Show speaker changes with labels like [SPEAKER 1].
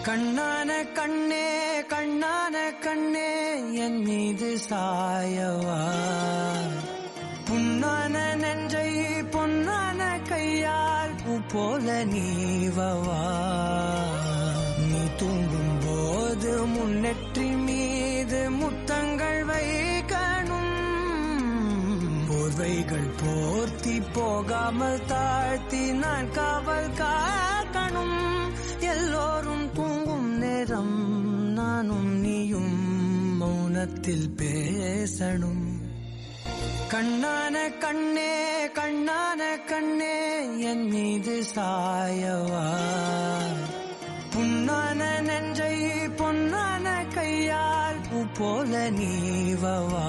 [SPEAKER 1] கண்ணான கண்ணே கண்ணான கண்ணே என் மீது சாயவா, புண்ணான நெஞ்சை பொன்னான கையால் பூ போல நீவவா. நீ தூங்கும் போது முன்னெற்றி மீது முத்தங்கள் வைக்கணும், போர்வைகள் போர்த்தி போகாமல் தாழ்த்தி நான் காவல் காக்கணும். எல்லோரும் தூங்கும் நேரம் நானும் நீயும் மௌனத்தில் பேசணும். கண்ணான கண்ணே கண்ணான கண்ணே என் மீது சாயவா, புண்ணான நெஞ்சை பொன்னான கையால் பூ போல நீவவா.